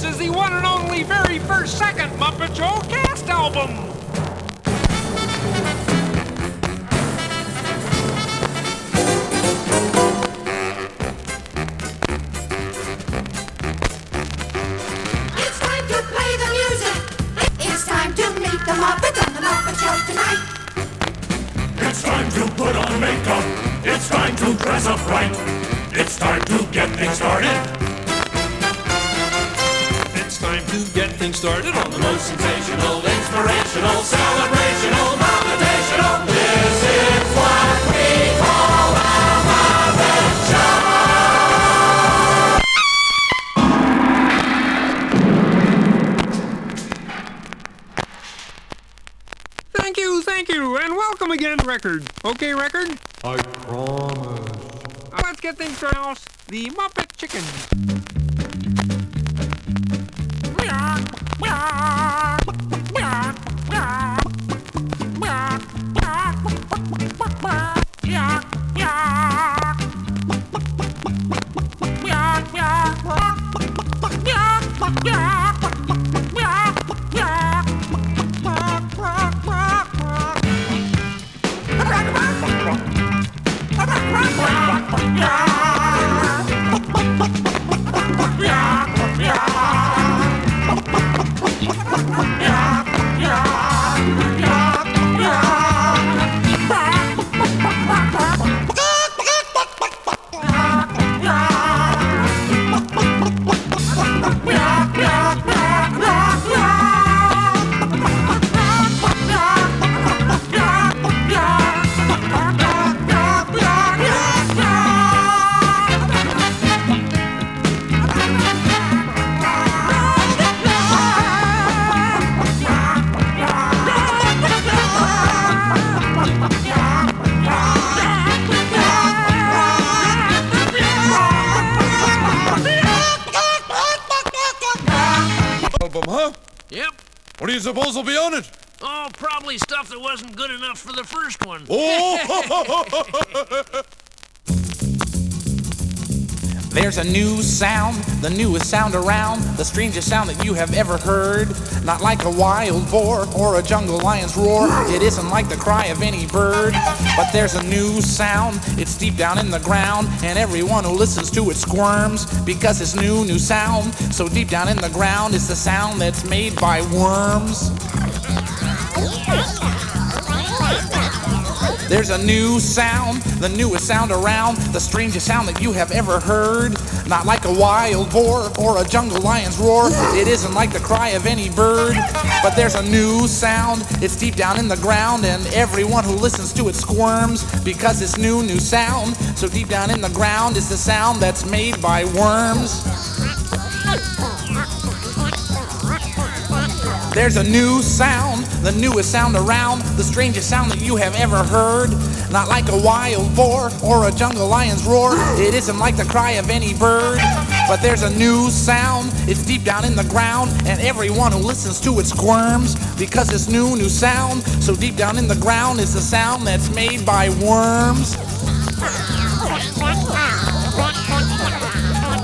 This is the one and only very first second Muppet Show cast album. It's time to play the music. It's time to meet the Muppets on the Muppet Show tonight. It's time to put on makeup. It's time to dress up right. It's time to get things started. It's time to get things started on the most Sensational, inspirational, celebrational, motivational. This is what we call a Muppet Show. Thank you, and welcome again, Record. Okay, Record? I promise. Let's get things started. The Muppet Chicken. Album, huh? Yep. What do you suppose will be on it? Oh, probably stuff that wasn't good enough for the first one. Oh! There's a new sound, the newest sound around, the strangest sound that you have ever heard. Not like a wild boar or a jungle lion's roar. It isn't like the cry of any bird. But there's a new sound, it's deep down in the ground, and everyone who listens to it squirms because it's new sound. So deep down in the ground is the sound that's made by worms. There's a new sound, the newest sound around, the strangest sound that you have ever heard. Not like a wild boar or a jungle lion's roar. It isn't like the cry of any bird. But there's a new sound, it's deep down in the ground, and everyone who listens to it squirms because it's new sound. So deep down in the ground is the sound that's made by worms. There's a new sound, the newest sound around, the strangest sound that you have ever heard. Not like a wild boar or a jungle lion's roar. It isn't like the cry of any bird. But there's a new sound, it's deep down in the ground, and everyone who listens to it squirms because it's new sound. So deep down in the ground is the sound that's made by worms.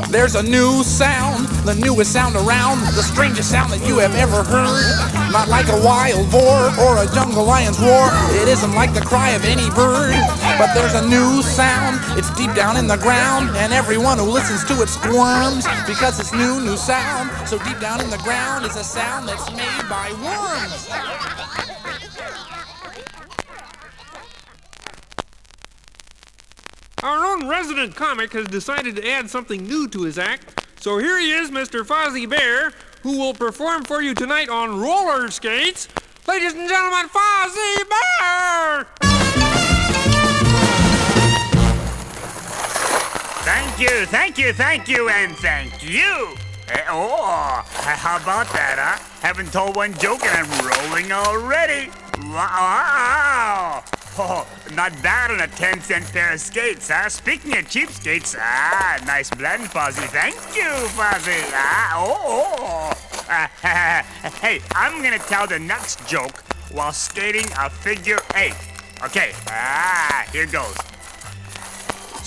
There's a new sound, the newest sound around, the strangest sound that you have ever heard. Not like a wild boar or a jungle lion's roar. It isn't like the cry of any bird. But there's a new sound, it's deep down in the ground, and everyone who listens to it squirms because it's new sound. So deep down in the ground is a sound that's made by worms. Our own resident comic has decided to add something new to his act. So here he is, Mr. Fozzie Bear, who will perform for you tonight on roller skates. Ladies and gentlemen, Fozzie Bear! Thank you, and thank you. How about that, huh? Haven't told one joke and I'm rolling already. Wow. Oh, not bad on a 10-cent pair of skates, huh? Speaking of cheap skates, nice blend, Fozzie. Thank you, Fozzie. Hey, I'm gonna tell the next joke while skating a figure 8. Okay, here goes.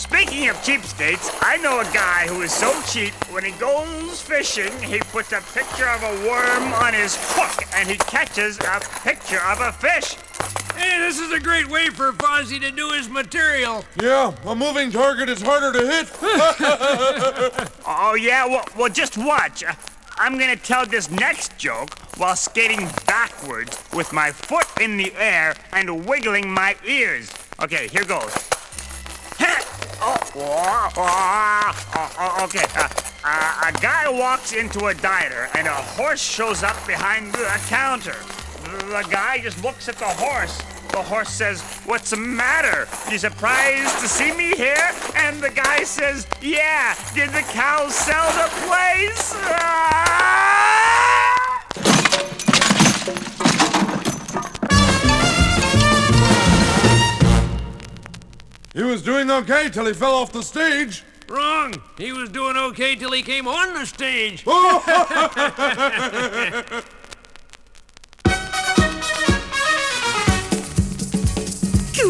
Speaking of cheapskates, I know a guy who is so cheap, when he goes fishing, he puts a picture of a worm on his hook and he catches a picture of a fish. Hey, this is a great way for Fozzie to do his material. Yeah, a moving target is harder to hit. Oh, yeah? Well, just watch. I'm gonna tell this next joke while skating backwards with my foot in the air and wiggling my ears. Okay, here goes. Okay. A guy walks into a diner and a horse shows up behind the counter. The guy just looks at the horse. The horse says, "What's the matter? You surprised to see me here?" And the guy says, "Yeah, did the cow sell the place?" He was doing okay till he fell off the stage. Wrong. He was doing okay till he came on the stage.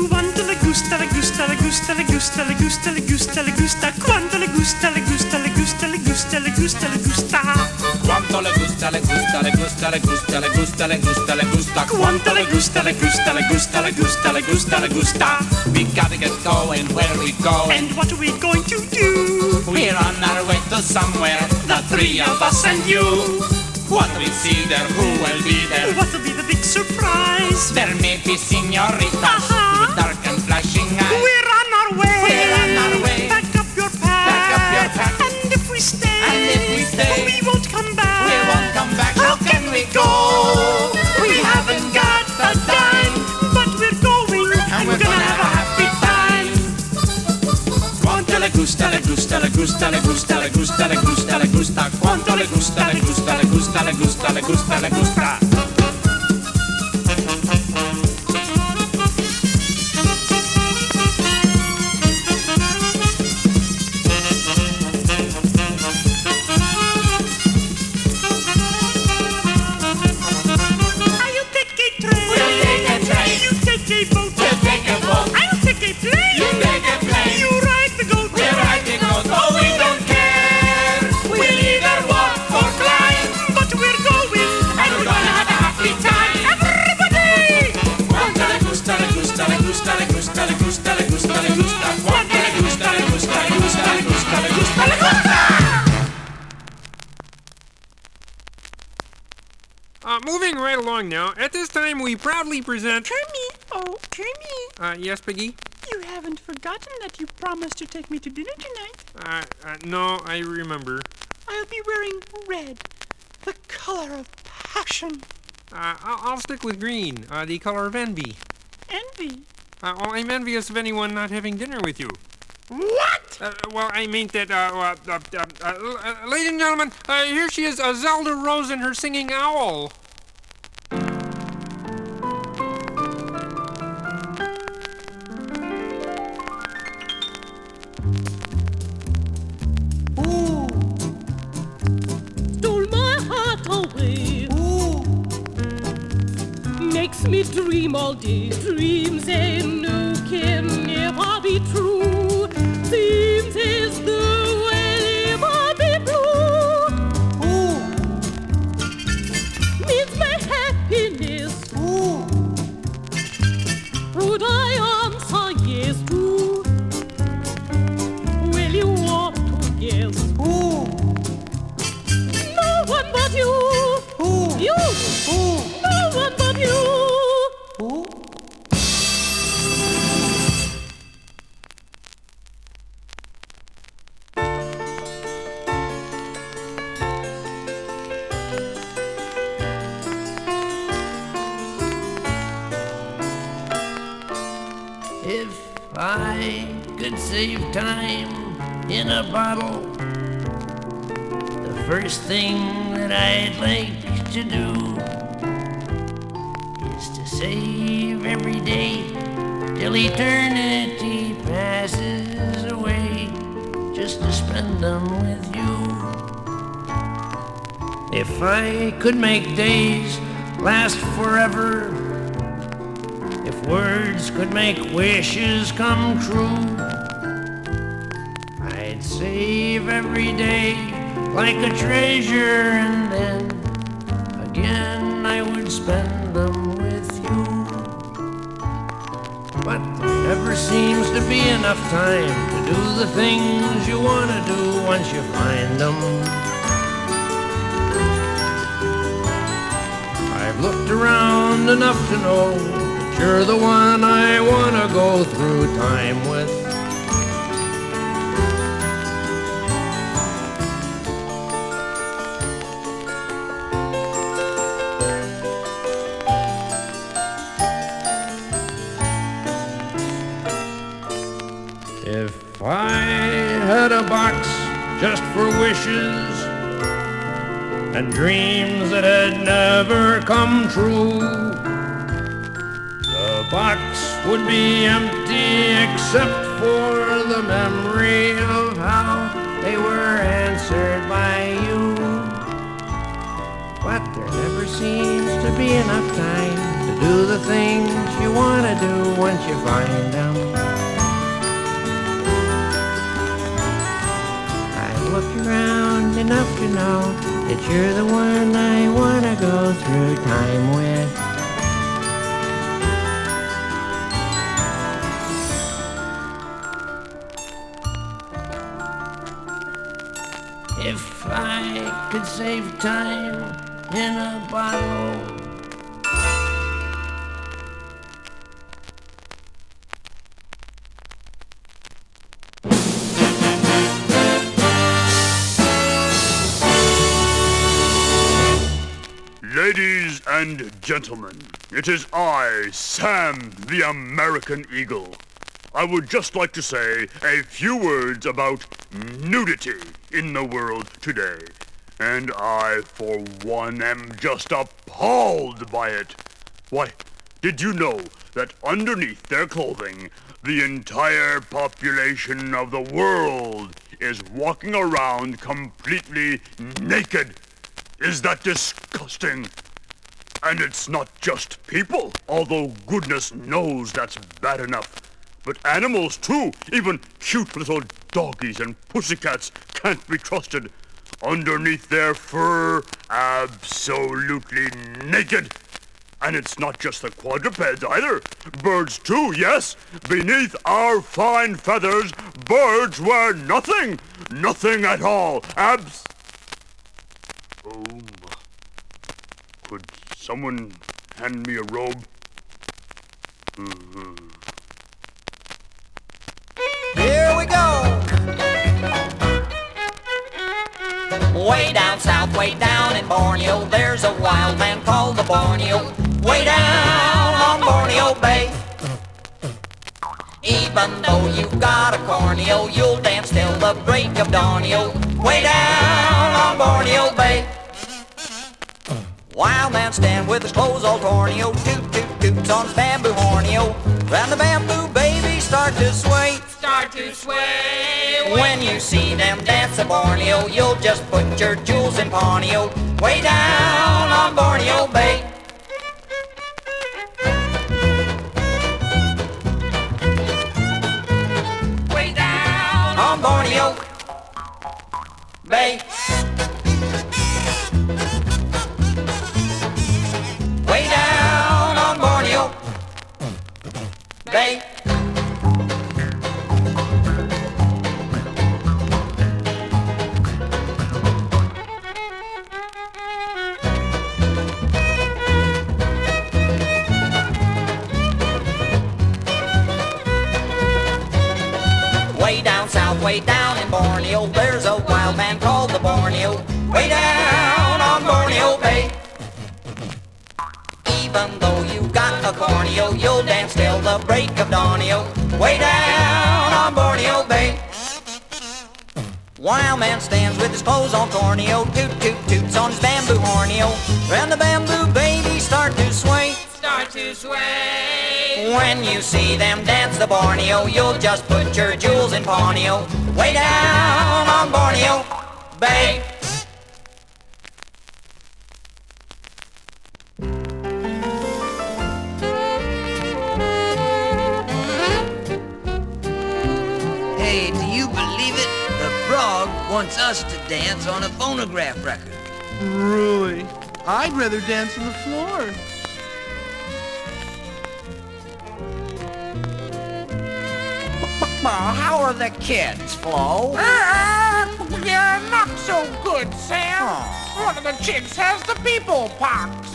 Quanto le gusta, le gusta, le gusta, le gusta, le gusta, le gusta, le gusta. Quanto le gusta, le gusta, le gusta, le gusta, le gusta, le gusta. Quanto le gusta, le gusta, le gusta, le gusta, le gusta, le gusta, le gusta. Quanto le gusta, le gusta, le gusta, le gusta, le gusta, le gusta. We gotta get going, where are we going? And what are we going to do? We're on our way to somewhere, the three of us and you. What do we see there? Who will be there? What will be the big surprise? There may be senoritas with dark and flashing eyes. We're on our way. We're on our way. Pack up your pack. Pack up your pack. And if we stay, we won't come back. We won't come back. How can we go? We haven't got the time, but we're going, and we're gonna have a happy time. Quanto le gusta, le gusta, le gusta, le gusta, le gusta, le gusta, le gusta. Quanto le gusta, le gusta, le gusta, le gusta, le gusta, le gusta. I'll take a train. We'll take a train. You take a boat. We'll take a boat. I'll take a plane. You take a plane. You ride the goat. We'll ride the goat. Oh, we don't care. We'll either walk or climb. But we're going, And we're gonna have a happy time. everybody. Quanto le gusta, le gusta, le gusta, le gusta, le gusta, le gusta, le gusta. Quanto le gusta, le gusta, le gusta, le gusta, le gusta, le gusta. Moving right along now. At this time, we proudly present. Kermit, oh, Kermit, Yes, Piggy? you haven't forgotten that you promised to take me to dinner tonight. No, I remember. I'll be wearing red, the color of passion. I'll stick with green, the color of envy. Envy. I'm envious of anyone not having dinner with you. What? Well, I mean that, ladies and gentlemen, here she is, Zelda Rose and her singing owl. Stole my heart away. Makes me dream all day. Dreams they know can never be true. Seems as though I'll never be blue. Means my happiness. Would I answer yes? Will you want to guess? No one but you. You. No one but you. If I could save time in a bottle, the first thing that I'd like to do is to save every day till eternity passes away, just to spend them with you. If I could make days last forever, if words could make wishes come true, save every day like a treasure, and then again I would spend them with you. But there never seems to be enough time to do the things you want to do once you find them. I've looked around enough to know that you're the one I want to go through time with. If I had a box just for wishes and dreams that had never come true, the box would be empty except for the memory of how they were answered by you. But there never seems to be enough time to do the things you want to do once you find them. Look around enough to know that you're the one I want to go through time with. If I could save time in a bottle, Ladies and gentlemen, it is I, Sam the American Eagle. I would just like to say a few words about nudity in the world today. And I, for one, am just appalled by it. Why, did you know that underneath their clothing, the entire population of the world is walking around completely naked? Is that disgusting? And it's not just people, although goodness knows that's bad enough. But animals too, even cute little doggies and pussycats can't be trusted. Underneath their fur, absolutely naked. And it's not just the quadrupeds either. Birds too, yes. Beneath our fine feathers, birds wear nothing. Nothing at all. Oh, could someone hand me a robe? Here we go. Way down south, way down in Borneo, there's a wild man called the Borneo. Way down on Borneo Bay. Even though you've got a corneo, you'll dance till the break of dawnio. Way down on Borneo Bay. Wild man stand with his clothes all torneo, toot toot toots on his bamboo horneo. Round the bamboo, baby, start to sway. Start to sway. When you see them dance the Borneo, you'll just put your jewels in pawnio. Way down on Borneo Bay. Way down on Borneo Bay. Way down on Borneo Bay. Way down south, way down in Borneo, there's a wild man called the Borneo. Way down on Borneo Bay. Even though you've got a corneo, you'll dance till the break of dawnio. Way down on Borneo Bay. Wild man stands with his clothes on corneo, toot toot toots on his bamboo horneo. Round the bamboo, baby, start to sway. Start to sway. When you see them dance the Borneo, you'll just put your jewels in pawnio. Way down on Borneo Bay. Hey, do you believe it? The wants us to dance on a phonograph record. Really? I'd rather dance on the floor. How are the kids, Flo? Yeah, not so good, Sam. One of the chicks has the people pox.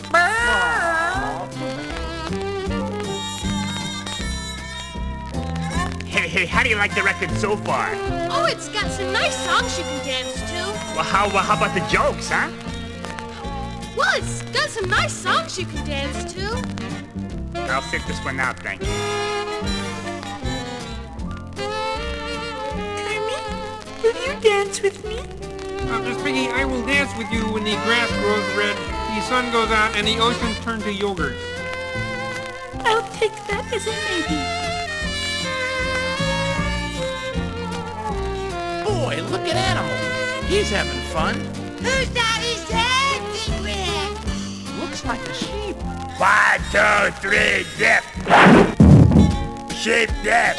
Hey, how do you like the record so far? Oh, it's got some nice songs you can dance to. Well, how about the jokes, huh? Well, it's got some nice songs you can dance to. I'll sit this one out, thank you. Will you dance with me? Miss Piggy, I will dance with you when the grass grows red, the sun goes out, and the oceans turn to yogurt. I'll take that as a maybe. Boy, look at Animal. He's having fun. Who's that he's dancing with? Looks like a sheep. 1, 2, 3, dip. Sheep dip.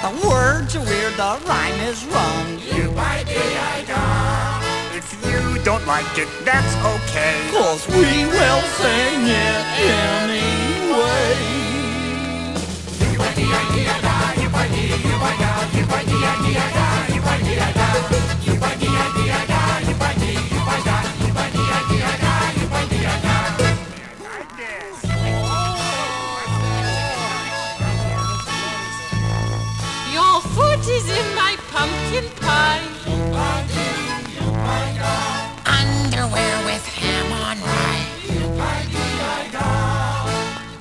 The words are weird, the rhyme is wrong. If you don't like it, that's okay. 'Cause we will sing it anyway. Your foot is in my pumpkin pie. Underwear with ham on rye.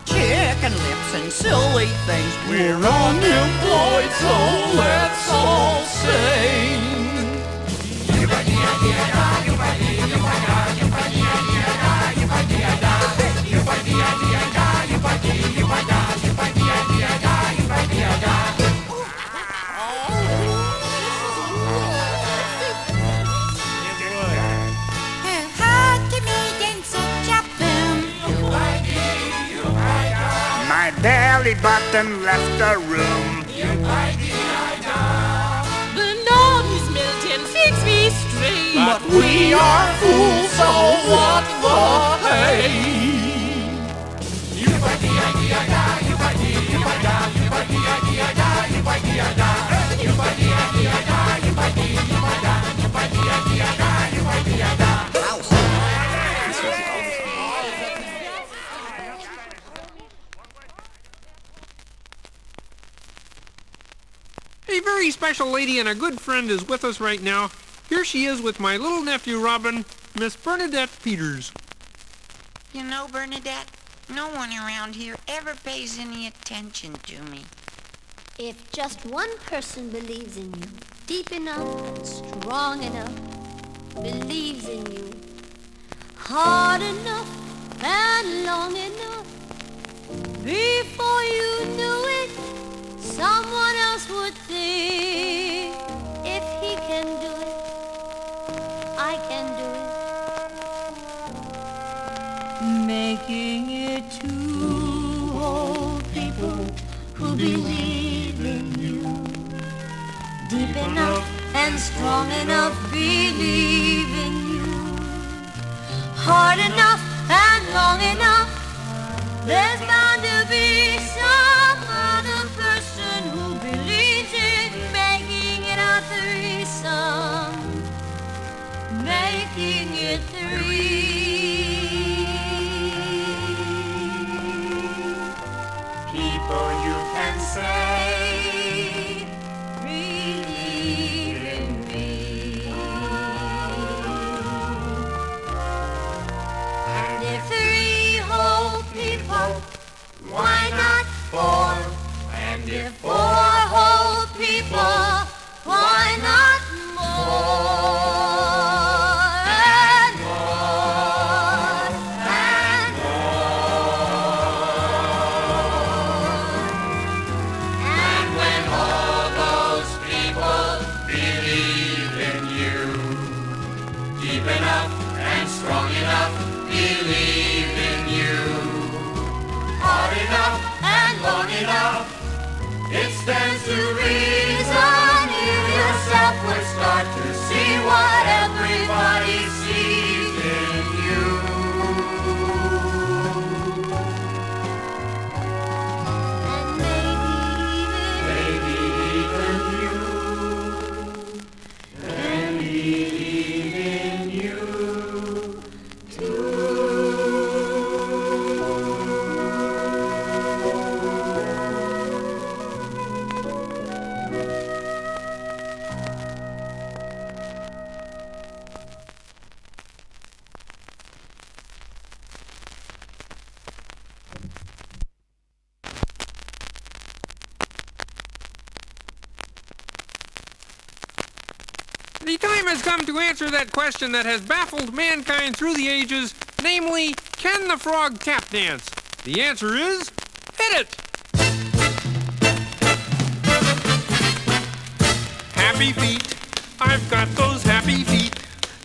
Chicken lips and silly things. We're unemployed, so let's all sing. How can we dance such a boom? My belly button left the room. The knob is melting, fix me straight. But we are fools, so what the hey? A very special lady and a good friend is with us right now. Here she is with my little nephew Robin, Miss Bernadette Peters. You know, Bernadette, no one around here ever pays any attention to me. If just one person believes in you, deep enough and strong enough, believes in you, hard enough and long enough, before you knew it, someone else would think, if he can do it, I can do it. Making it to all people who believe in you, deep enough and strong enough, believe in you, hard enough and long enough, there's bound to be some other person who believes in making it a threesome, making it three. People you can say, believe in me. And if three whole people, why not four? The time has come to answer that question that has baffled mankind through the ages, namely, can the frog tap dance? The answer is, hit it! Happy feet, I've got those happy feet.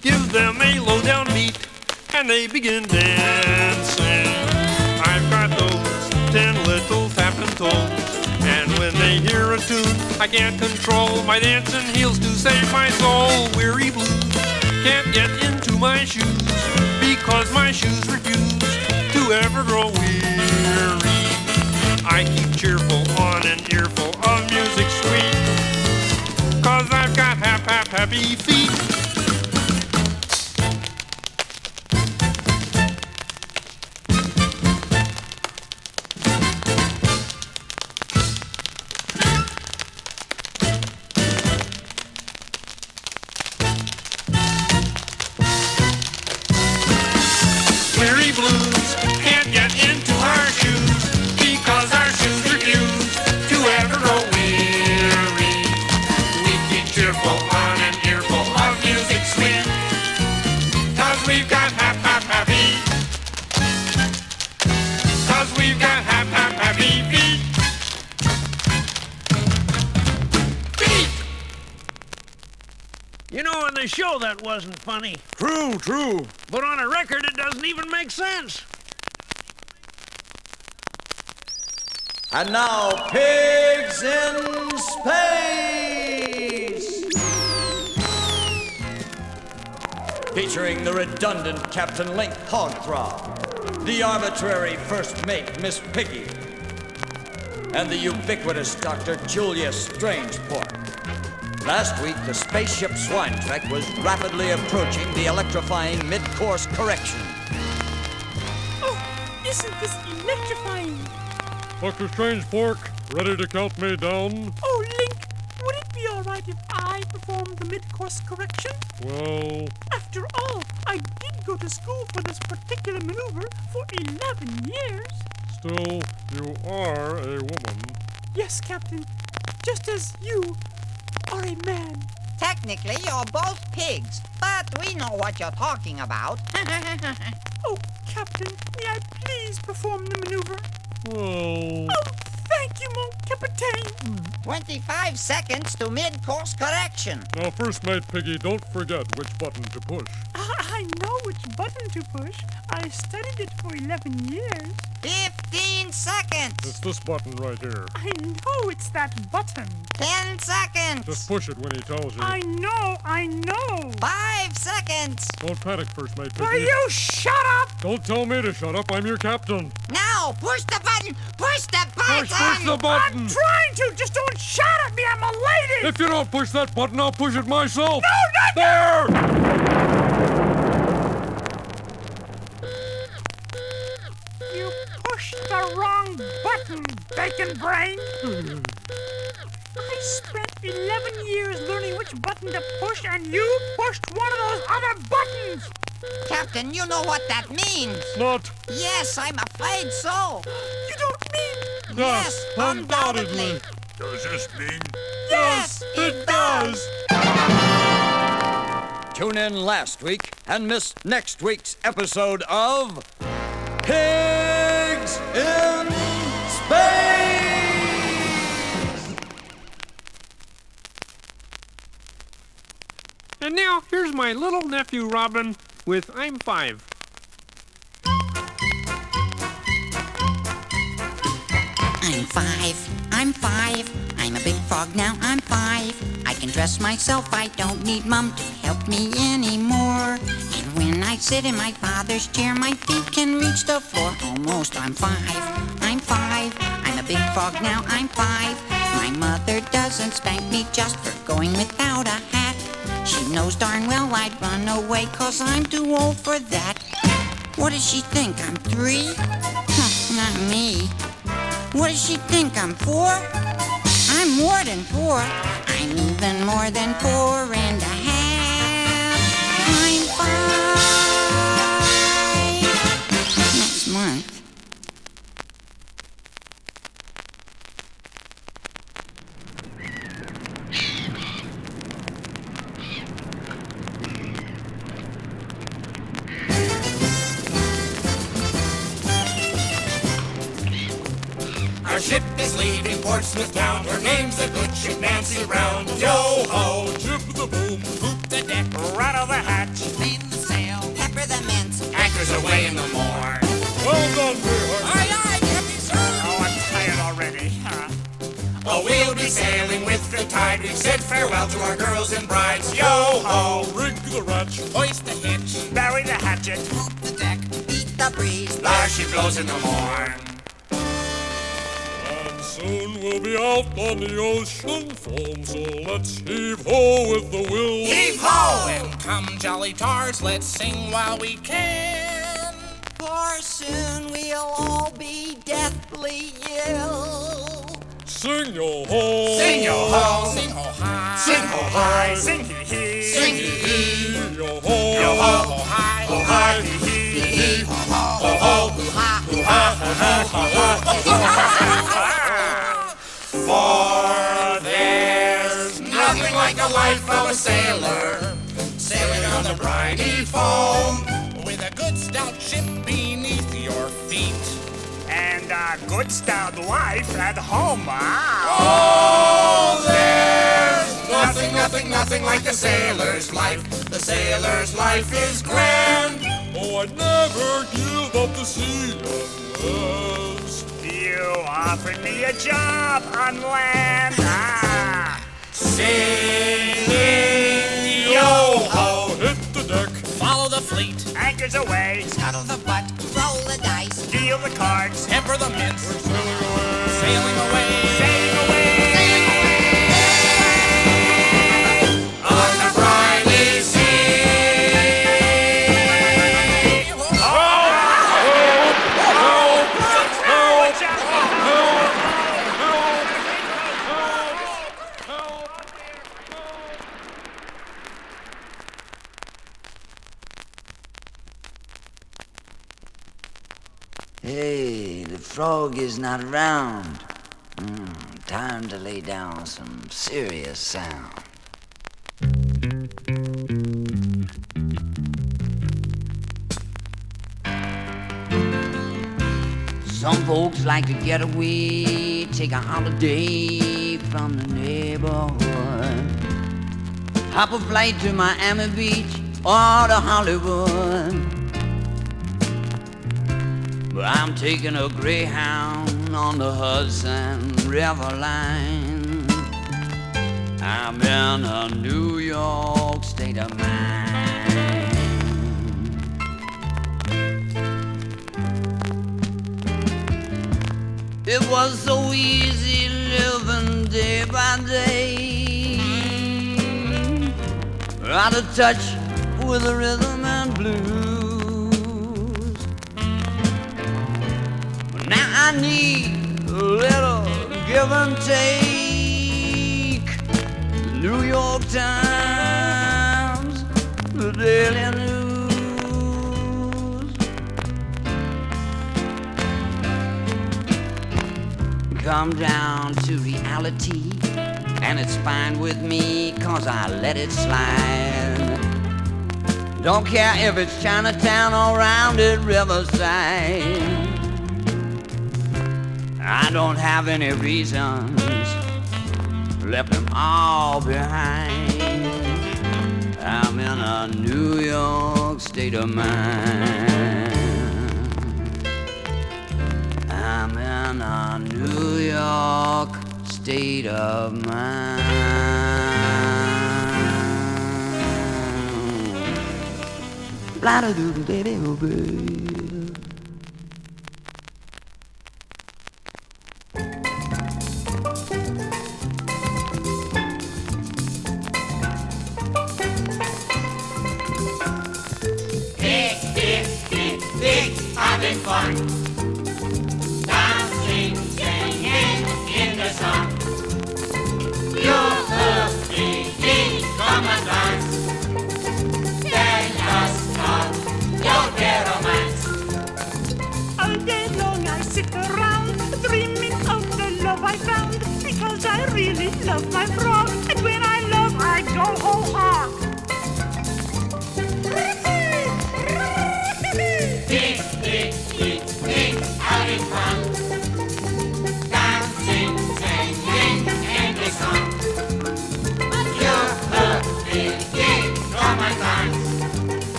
Give them a low-down beat, and they begin dancing. I've got those 10 little tapping toes. And when they hear a tune, I can't control my dancing heels to save my soul. Weary blues can't get into my shoes because my shoes refuse to ever grow weary. I keep cheerful on an earful of music sweet, 'cause I've got happy feet. Weary blues can't get into our shoes because our shoes refuse to ever grow weary. We keep cheerful on an earful of music sweet, 'cause we've got happy. 'Cause we've got happy feet. Feet! You know, on the show that wasn't funny. True. But on a record, it doesn't even make sense. And now, Pigs in Space! Featuring the redundant Captain Link Hogthrob, the arbitrary First Mate Miss Piggy, and the ubiquitous Dr. Julius Strangeport. Last week, the spaceship Swine Trek was rapidly approaching the electrifying mid-course correction. Oh, isn't this electrifying? Dr. Strangepork, ready to count me down? Oh, Link, would it be all right if I performed the mid-course correction? Well... After all, I did go to school for this particular maneuver for 11 years. Still, you are a woman. Yes, Captain, just as you are a man. Technically, you're both pigs, but we know what you're talking about. Oh, Captain, may I please perform the maneuver? Well... Oh, thank you, mon capitaine. 25 seconds to mid-course correction. Now, First Mate Piggy, don't forget which button to push. I know which button to push. I studied it for 11 years. 15 seconds. It's this button right here. I know it's that button. 10 seconds. Just push it when he tells you. I know. 5 seconds. Don't panic, First Mate Piggy. Will you shut up? Don't tell me to shut up. I'm your captain. Now, push the button. Push the button. Push the button. I'm trying to. Just don't shout at me. I'm a lady. If you don't push that button, I'll push it myself. No, not there. You pushed the wrong button, bacon brain. I spent 11 years learning which button to push, and you pushed one of those other buttons. Captain, you know what that means. Not. Yes, I'm afraid so. You don't mean? Yes, undoubtedly. Does this mean? Yes, it does. Tune in last week and miss next week's episode of Pigs in Space! And now, here's my little nephew Robin with I'm 5. I'm five. I'm a big frog now, I'm 5. I can dress myself, I don't need Mum to help me anymore. And when I sit in my father's chair, my feet can reach the floor. Almost, I'm 5. I'm a big frog now, I'm 5. My mother doesn't spank me just for going without a hat. She knows darn well I'd run away 'cause I'm too old for that. What does she think, I'm 3? Not me. What does she think, I'm 4? I'm more than 4. I'm even more than 4 and a half. I'm 5. Next month. ship is leaving Portsmouth town. Her name's the good ship Nancy Brown. Yo-ho, jib the boom, hoop the deck, rattle the hatch, Clean the sail, pepper the mince. anchors away in the morn. Well done, dear. Aye, aye, Captain, sir. Oh, I'm tired already. Oh, we'll be sailing with the tide. We've said farewell to our girls and brides. Yo-ho, Rig the ratch. hoist the hitch, Bury the hatchet. Hoop the deck, beat the breeze. there she blows in the morn. And soon we'll be out on the ocean foam, so let's heave-ho with the will. Heave-ho! And come, jolly tars, let's sing while we can. For soon we'll all be deathly ill. Sing yo-ho. Sing yo-ho, Sing ho high. sing ho high, Sing hee-hee. sing hee-hee, Yo-ho. yo-ho, Ho high. ho high, hee-hee, ho-ho, for there's nothing like the life of a sailor, sailing on the briny foam. With a good stout ship beneath your feet. And a good stout wife at home. Oh, there's nothing like the sailor's life. The sailor's life is grand. Oh, I'd never give up the sea unless You offered me a job on land. Sailing, yo-ho, hit the deck. Follow the fleet. Anchors away. Scuttle the butt, roll the dice. Deal the cards. Pepper the mince. Sailing away. Sailing away. Sailing away. on the briny sea. Hey, the frog is not around. Time to lay down some serious sound. Some folks like to get away, take a holiday from the neighborhood. Hop a flight to Miami Beach or to Hollywood. But I'm taking a Greyhound on the Hudson River line. I'm in a New York state of mind. It was so easy living day by day, out of touch with the rhythm and blues. Now I need a little give and take. The New York Times, the Daily News. Come down to reality, and it's fine with me, 'cause I let it slide. Don't care if it's Chinatown or rounded Riverside. I don't have any reasons, left them all behind. I'm in a New York state of mind. I'm in a New York state of mind. Blah-da-doo-doo-baby-oh-baby. Big, having fun. Dancing, singing in the sun. You're speaking from advance. Tell us of your dear romance.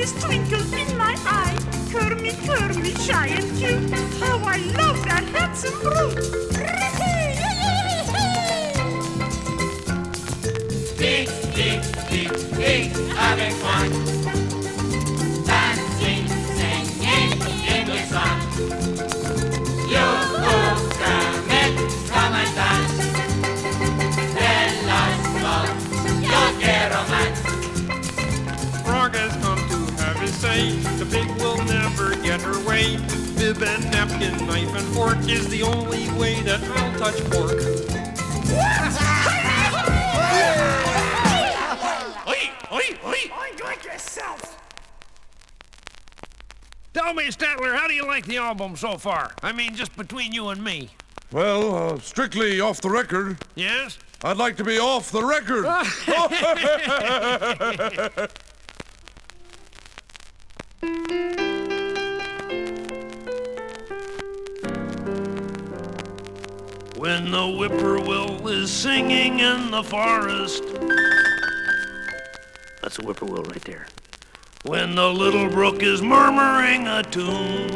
this twinkle in my eye. Curly, curly, shy and cute. How I love that handsome brute. Pig, pig, pig, pig, having fun. Dancing, singing in the sun. You who come and dance. Tell us of your gay romance. Frog has come to have his say. The pig will never get her way. Bib and napkin, knife and fork is the only way that I'll touch pork. Like yourself. Tell me, Statler, how do you like the album so far? I mean, just between you and me. Well, strictly off the record. Yes? I'd like to be off the record. When the whippoorwill is singing in the forest. That's a whippoorwill right there. When the little brook is murmuring a tune.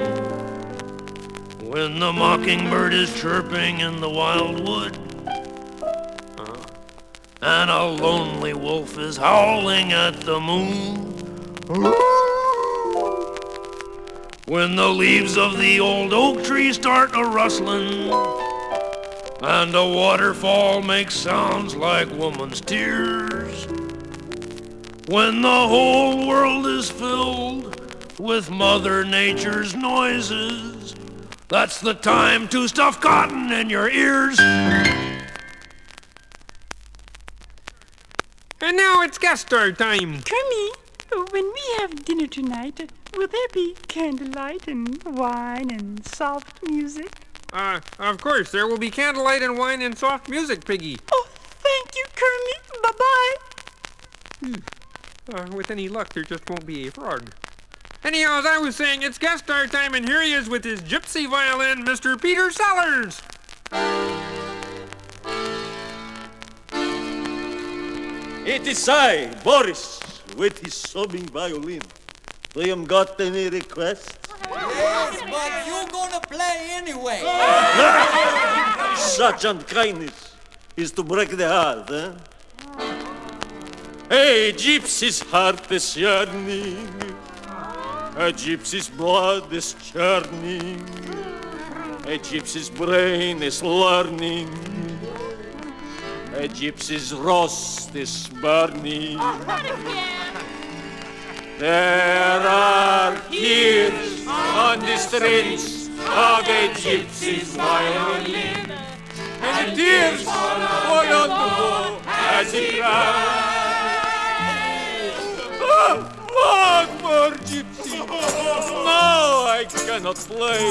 When the mockingbird is chirping in the wildwood. And a lonely wolf is howling at the moon. When the leaves of the old oak tree start a-rustling. And a waterfall makes sounds like woman's tears. When the whole world is filled with Mother Nature's noises, that's the time to stuff cotton in your ears. And now it's guest star time. Kermie, when we have dinner tonight, will there be candlelight and wine and soft music? Of course, there will be candlelight and wine and soft music, Piggy. Oh, thank you, Kermie. Bye-bye. With any luck, there just won't be a frog. Anyhow, as I was saying, it's guest star time, and here he is with his gypsy violin, Mr. Peter Sellers. It is I, Boris, with his sobbing violin. Do you got any requests? Yes, but you gonna play anyway. Such unkindness is to break the heart, eh? A gypsy's heart is yearning. A gypsy's blood is churning. A gypsy's brain is learning. A gypsy's rust is burning. There are tears on the strings of a gypsy's violin, and the tears fall on the wall as he cries. One more gypsy! No, I cannot play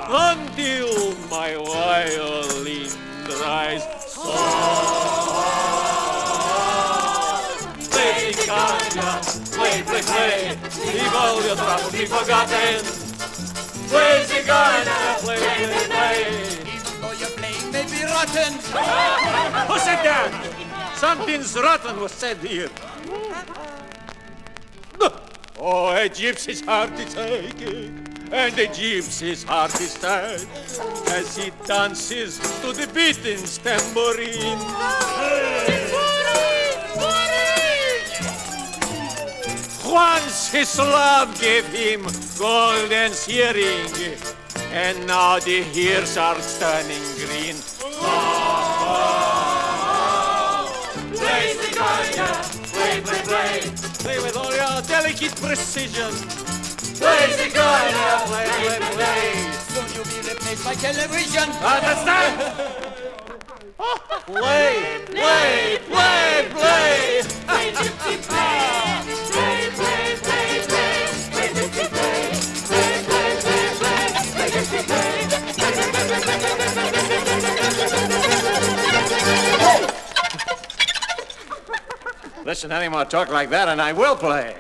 until my violin dries. Play, leave all your troubles be forgotten. Play, play. Even though your playing may be rotten. Who said that? Something's rotten was said here. Oh, a gypsy's heart is aching, and a gypsy's heart is sad, as he dances to the beating's tambourine. Once his love gave him golden hearing, and now the ears are turning green. Play, play, play, play. Play with all your delicate precision. Play, play, play, play. Soon you'll be replaced by television. Understand? Play, play, play, play. Play, gypsy, play. Play, play, play, play. Play, gypsy, play. Play, play, play, play. Play, gypsy, play. Listen, any more talk like that, and I will play.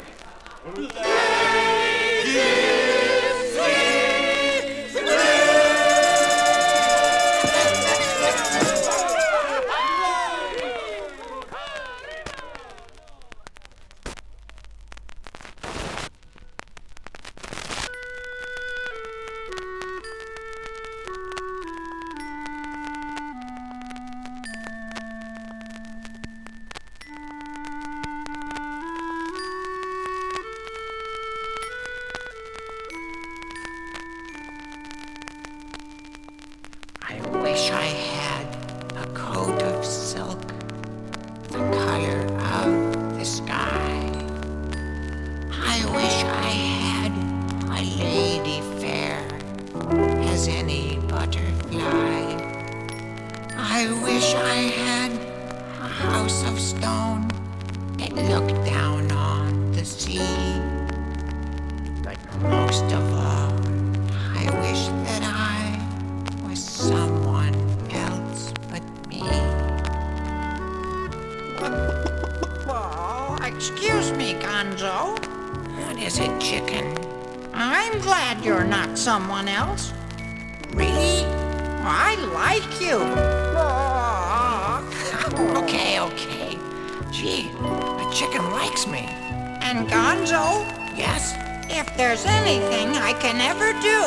wish I had a coat of silk, the color of the sky. I wish I had a lady fair as any butterfly. I wish I had a house of stone that looked down on the sea. But most of all, I wish that I was someone else but me. Oh, excuse me, Gonzo. What is it, chicken? I'm glad you're not someone else. Really? I like you. Oh. Okay. Gee, the chicken likes me. And Gonzo? Yes? If there's anything I can ever do...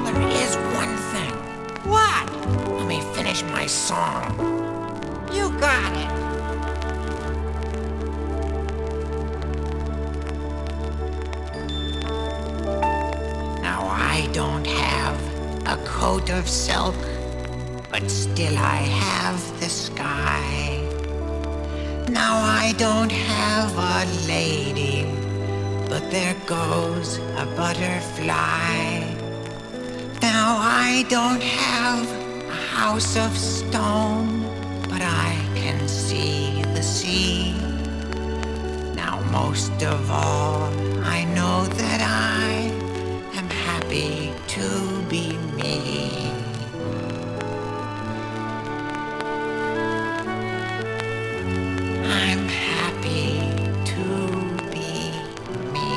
There is one thing. What? Let me finish my song. You got it. Now I don't have a coat of silk, but still I have the sky. Now I don't have a lady, but there goes a butterfly. Now I don't have a house of stone, but I can see the sea. Now most of all, I know that I am happy to be me. I'm happy to be me.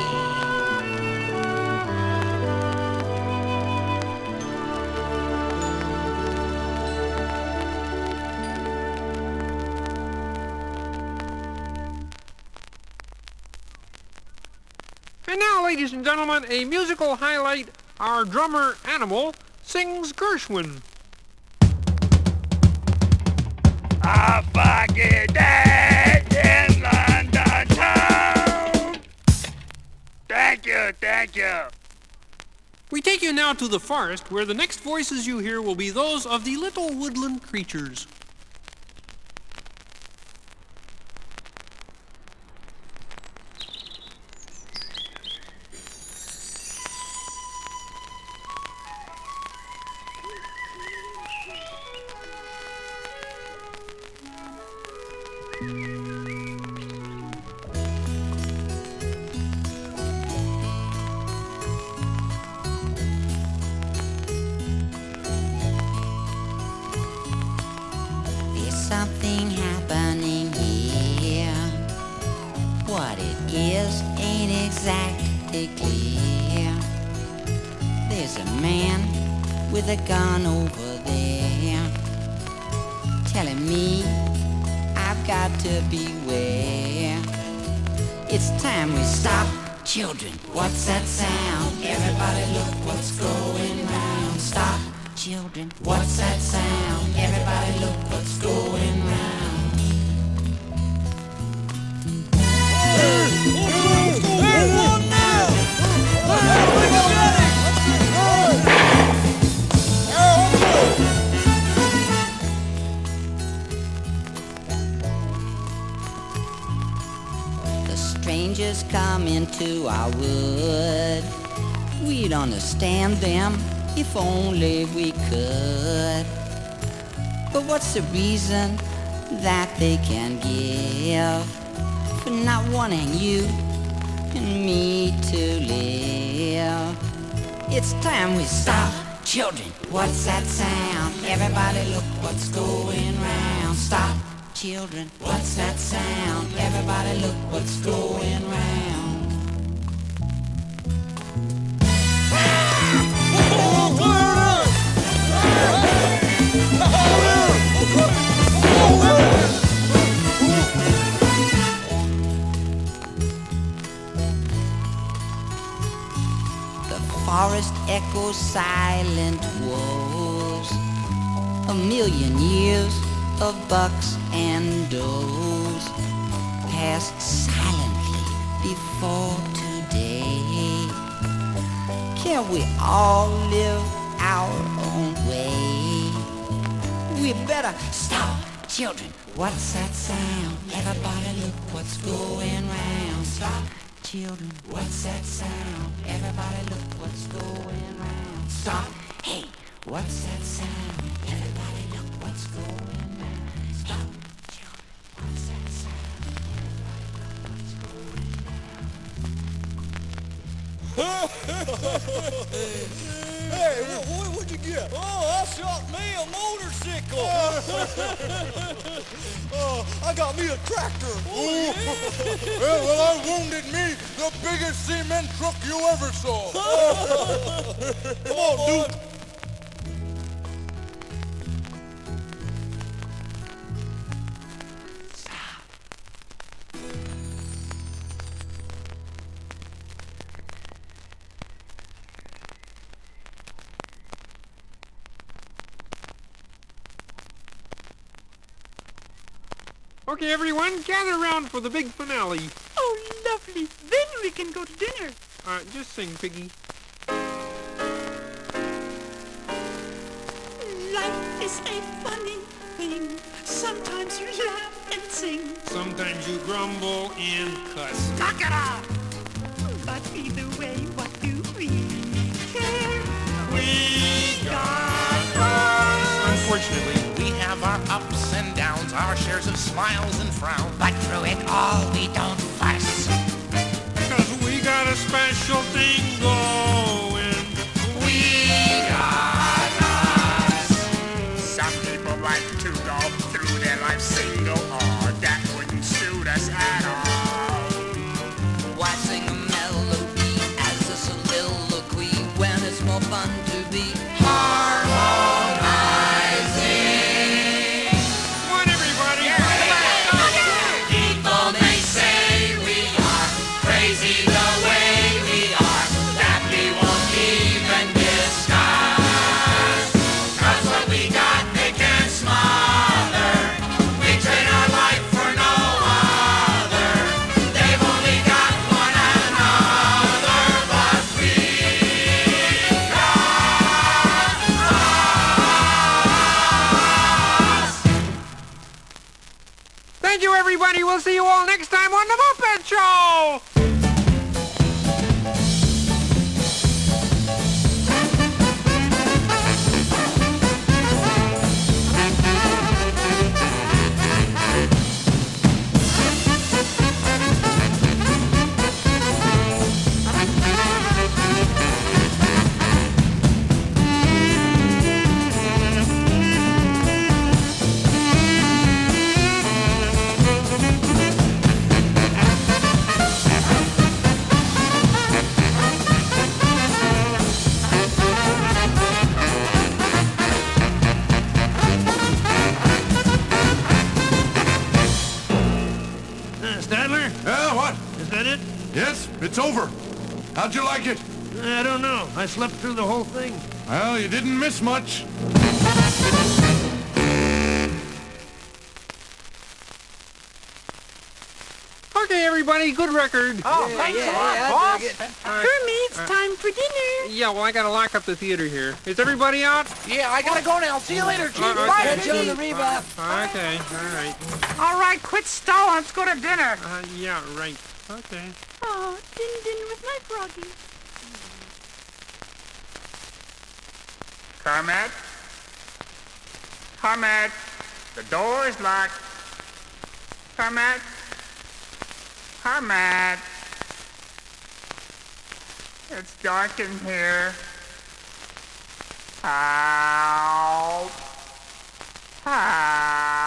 And now, ladies and gentlemen, a musical highlight. Our drummer, Animal, sings Gershwin. I fucking dead in London town. Thank you. We take you now to the forest, where the next voices you hear will be those of the little woodland creatures. Something happening here. What it is ain't exactly clear. There's a man with a gun over there, telling me I've got to beware. It's time we stop. Children, what's that sound? Everybody look what's going round. Stop. Children, what's that sound? Everybody look what's going round. The strangers come into our wood. We'd understand them if only we could. But what's the reason that they can give for not wanting you and me to live? It's time we stop. Children, what's that sound? Everybody look what's going round. Stop. Children, what's that sound? Everybody look what's going round. The forest echoes silent woes, a million years of bucks and does passed silently before today. Can we all live our own way? we better stop. Children, what's that sound? Everybody look what's going round. Stop. Children, what's that sound? Everybody look what's going round. Stop. Hey, what's that sound? Everybody look what's going round. Stop. Children, what's that sound? Everybody look what's going round. Hey, what'd you get? Oh, I shot me a motorcycle. I got me a tractor. Well, I wounded me the biggest cement truck you ever saw. Come on, dude. Okay, everyone, gather around for the big finale. Oh, lovely. Then we can go to dinner. Just sing, Piggy. Life is a funny thing. Sometimes you laugh and sing. Sometimes you grumble and cuss. Knock it off! But either way, what do we care? We got us. Unfortunately, we have our ups and downs, our shares of smiles and frowns. But through it all, we don't fuss. 'Cause we got a special thing going. We got us. Some people like to go through their life single. Oh, that wouldn't suit us at all. Why sing a melody as a soliloquy when it's more fun to be harmonizing? Come on, everybody! People may say we are crazy the way we are, that we won't even discuss. 'Cause what we got they can't smother. We trade our life for no other. They've only got one another, but we got us. Thank you, everybody. We'll see you all next time on the Muppet Show. Stadler? Yeah, what? Is that it? Yes, it's over. How'd you like it? I don't know. I slept through the whole thing. Well, you didn't miss much. Okay, everybody, good record. Oh, thanks a lot, boss. Hermie, it's time for dinner. Yeah, well, I gotta lock up the theater here. Is everybody out? Yeah, I gotta go now. See you later, Chief. Okay. Catch you on the rebound. Okay, all right. All right, quit stalling. Let's go to dinner. Yeah, right. Okay. Oh, din with my froggy. Kermit? Kermit, the door is locked. Kermit? Kermit? It's dark in here. Help! Help!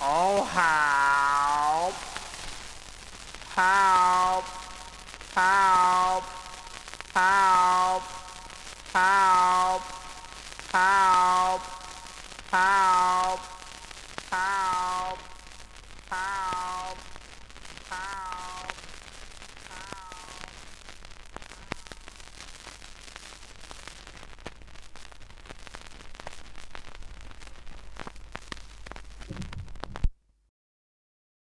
Oh, help! Help! Help! Help! Help! Help!